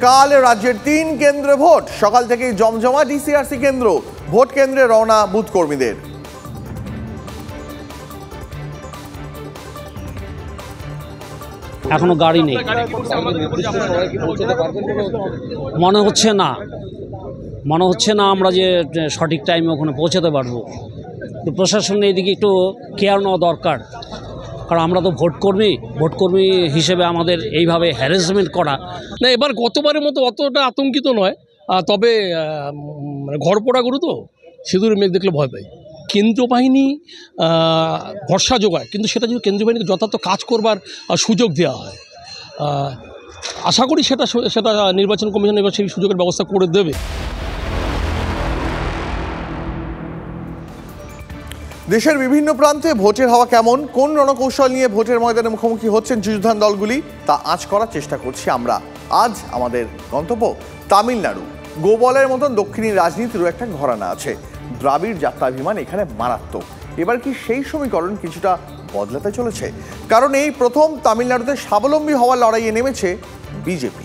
কাল রাজ্যের 3 কেন্দ্রে ভোট, সকাল থেকেই জমজমা ডিসিআরসি কেন্দ্র, ভোট কেন্দ্রে রওনা বুথ কর্মীদের। এখনো গাড়ি নেই, মনে হচ্ছে না আমরা যে সঠিক টাইমে ওখানে পৌঁছাতে পারবো। তো প্রশাসনের এদিকে একটু কেয়ার নেওয়া দরকার, কারণ আমরা তো ভোটকর্মী হিসেবে আমাদের এইভাবে হ্যারাসমেন্ট করা না। এবার গতবারের মতো অতটা আতঙ্কিত নয়, তবে ঘরপোড়া গরু তো সিঁদুর মেঘ দেখলে ভয় পাই। কেন্দ্রীয় বাহিনী ভরসা যোগায়, কিন্তু সেটা যদি কেন্দ্রীয় বাহিনীকে যথার্থ কাজ করবার সুযোগ দেওয়া হয়, আশা করি সেটা নির্বাচন কমিশন এবার সেই সুযোগের ব্যবস্থা করে দেবে। দেশের বিভিন্ন প্রান্তে ভোটের হওয়া কেমন, কোন রণকৌশল নিয়ে ভোটের ময়দানে মুখোমুখি হচ্ছেন যুযুধান দলগুলি, তা আজ করার চেষ্টা করছি আমরা। আজ আমাদের গন্তব্য তামিলনাড়ু। গোবলের মতন দক্ষিণী রাজনীতিরও একটা ঘরানা আছে। দ্রাবিড় জাত্যাভিমান এখানে মারাত্মক। এবার কি সেই সমীকরণ কিছুটা বদলাতে চলেছে? কারণ এই প্রথম তামিলনাড়ুতে স্বাবলম্বী হওয়ার লড়াইয়ে নেমেছে বিজেপি।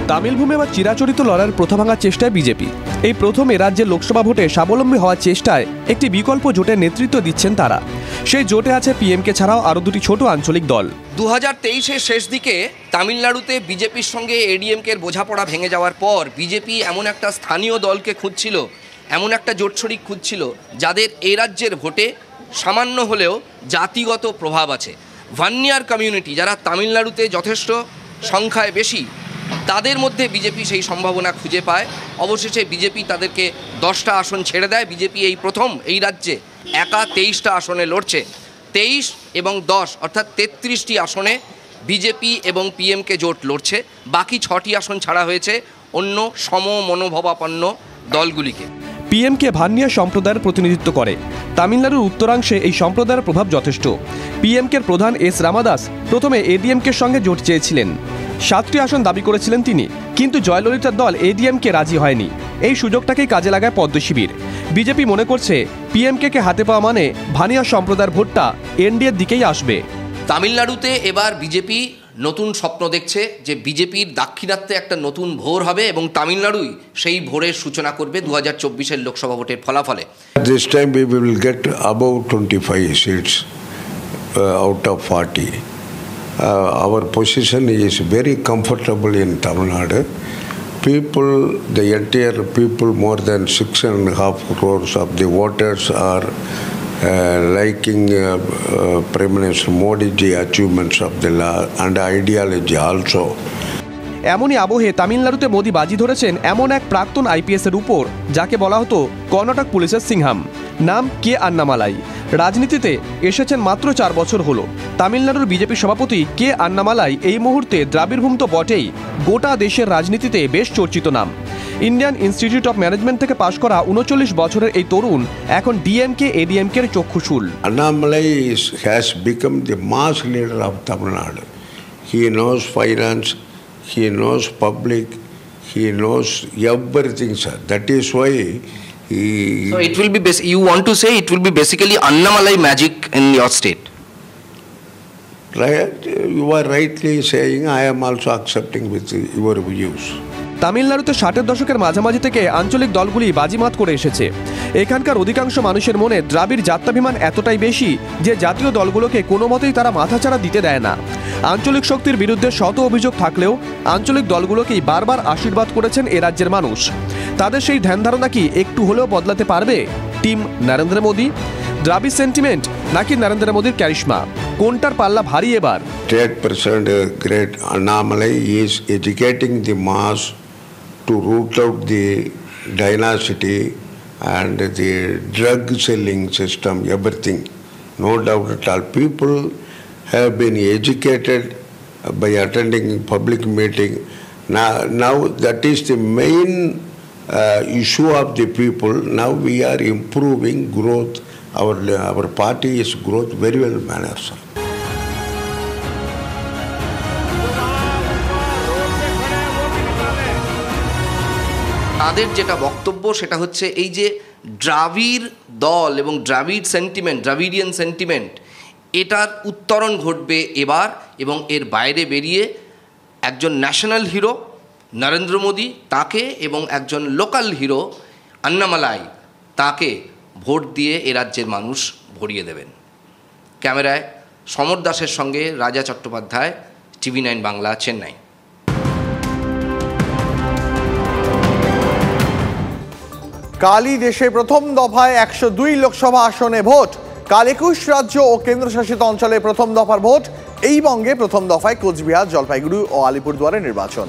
তামিল ভূমে বা চিরাচরিত লড়াইয়ের প্রথা ভাঙার চেষ্টায় বিজেপি। এই প্রথম রাজ্যের লোকসভা ভোটে স্বাবলম্বী হওয়ার চেষ্টায় একটি বিকল্প জোটের নেতৃত্ব দিচ্ছেন তারা। সেই জোটে আছে পিএমকে ছাড়াও আরও দুটি ছোট আঞ্চলিক দল। 2023-এর শেষ দিকে তামিলনাড়ুতে বিজেপির সঙ্গে এডিএমকের বোঝাপড়া ভেঙে যাওয়ার পর বিজেপি এমন একটা স্থানীয় দলকে খুঁজছিল, এমন একটা জোট শরিক খুঁজছিল যাদের এই রাজ্যের ভোটে সামান্য হলেও জাতিগত প্রভাব আছে। ভান্নিয়ার কমিউনিটি, যারা তামিলনাড়ুতে যথেষ্ট সংখ্যায় বেশি, তাদের মধ্যে বিজেপি সেই সম্ভাবনা খুঁজে পায়। অবশেষে বিজেপি তাদেরকে 10টা আসন ছেড়ে দেয়। বিজেপি এই প্রথম এই রাজ্যে একা 23টা আসনে লড়ছে। 23 এবং 10 অর্থাৎ 33টি আসনে বিজেপি এবং পিএমকে জোট লড়ছে। বাকি 6টি আসন ছাড়া হয়েছে অন্য সম মনোভাবাপন্ন দলগুলিকে। পিএমকে ভান্নিয়া সম্প্রদায়ের প্রতিনিধিত্ব করে। তামিলনাড়ুর উত্তরাংশে এই সম্প্রদায়ের প্রভাব যথেষ্ট। পিএমকের প্রধান এস রামাদাস প্রথমে এডিএমকের সঙ্গে জোট চেয়েছিলেন। 7টি আসন দাবি করেছিলেন তিনি, কিন্তু জয়ললিতার দল এডিএমকে রাজি হয়নি। এই সুযোগটাকেই কাজে লাগায় পদ্মশিবির। বিজেপি মনে করছে পিএমকে হাতে পাওয়া মানে ভানিয়া সম্প্রদায়ের ভোটটা এনডিএর দিকেই আসবে। তামিলনাড়ুতে এবার বিজেপি নতুন স্বপ্ন দেখছে যে বিজেপির দাক্ষিণাত্যে একটা নতুন ভোর হবে এবং তামিলনাড়ুই সেই ভোরের সূচনা করবে 2024-এর লোকসভা ভোটের ফলাফলে। This time we will get above 25 seats out of 40. Our position is very comfortable in Tamil Nadu. People, the entire people, more than 6.5 crores of the voters are liking Prime Minister Modi ji achievements of the law and ideology also. এমনই আবহে তামিলনাড়ুতে মোদি বাজি ধরেছেন এমন এক প্রাক্তন আইপিএসের উপর, যাকে বলা হতো কর্ণাটক পুলিশের সিংহাম। নাম কে আন্নামালাই। রাজনীতিতে এসেছেন মাত্র 4 বছর হলো। তামিলনাড়ুর বিজেপি সভাপতি কে আন্নামালাই এই মুহূর্তে দ্রাবিড়ভূম তো বটেই, গোটা দেশের রাজনীতিতে বেশ চর্চিত নাম। ইন্ডিয়ান ইনস্টিটিউট অফ ম্যানেজমেন্ট থেকে পাশ করা 39 বছরের এই তরুণ এখন DMK এডিএমকের চক্ষুশূল। Annamalai has become the mass leader of Tamil Nadu. He knows finance, he knows public, he knows everything, sir. That is why he... So it will be you want to say it will be basically Annamalai magic in your state? Right, you are rightly saying. I am also accepting with your views. তামিলনাড়ুতে 60-এর দশকের মাঝামাঝি থেকে আঞ্চলিক দলগুলি বাজিমাত করে এসেছে। এখানকার অধিকাংশ মানুষের মনে দ্রাবিড় জাত্যাভিমান এতটাই বেশি যে জাতীয় দলগুলোকে কোনো মতেই তারা মাথাচাড়া দিতে দেয় না। আঞ্চলিক শক্তির বিরুদ্ধে শত অভিযোগ থাকলেও আঞ্চলিক দলগুলোকেই বারবার আশীর্বাদ করেছেন এ রাজ্যের মানুষ। তাদের সেই ধ্যান ধারণা কি একটু হলেও বদলাতে পারবে টিম নরেন্দ্র মোদী? দ্রাবিড় সেন্টিমেন্ট নাকি নরেন্দ্র মোদীর ক্যারিশমা, কোনটার পাল্লা ভারী এবার? State President Great Annamalai is educating the mass to root out the dynasty and the drug selling system, everything. No doubt at all. People have been educated by attending public meeting. Now that is the main issue of the people. Now we are improving growth. Our party is growth very well managed, sir. তাদের যেটা বক্তব্য সেটা হচ্ছে এই যে দ্রাবিড় দল এবং দ্রাবিড় sentiment, দ্রাবিডিয়ান sentiment, এটার উত্তরণ ঘটবে এবার এবং এর বাইরে বেরিয়ে একজন ন্যাশনাল হিরো নরেন্দ্র মোদী তাকে এবং একজন লোকাল হিরো আন্নামালাই তাকে ভোট দিয়ে এ রাজ্যের মানুষ ভরিয়ে দেবেন। ক্যামেরায় সমর দাসের সঙ্গে রাজা চট্টোপাধ্যায়, TV9 বাংলা, চেন্নাই। কালই দেশে প্রথম দফায় 102 লোকসভা আসনে ভোট। কাল 21 রাজ্য ও কেন্দ্রশাসিত অঞ্চলে প্রথম দফার ভোট। এই বঙ্গে প্রথম দফায় কোচবিহার, জলপাইগুড়ি ও আলিপুরদুয়ারে নির্বাচন।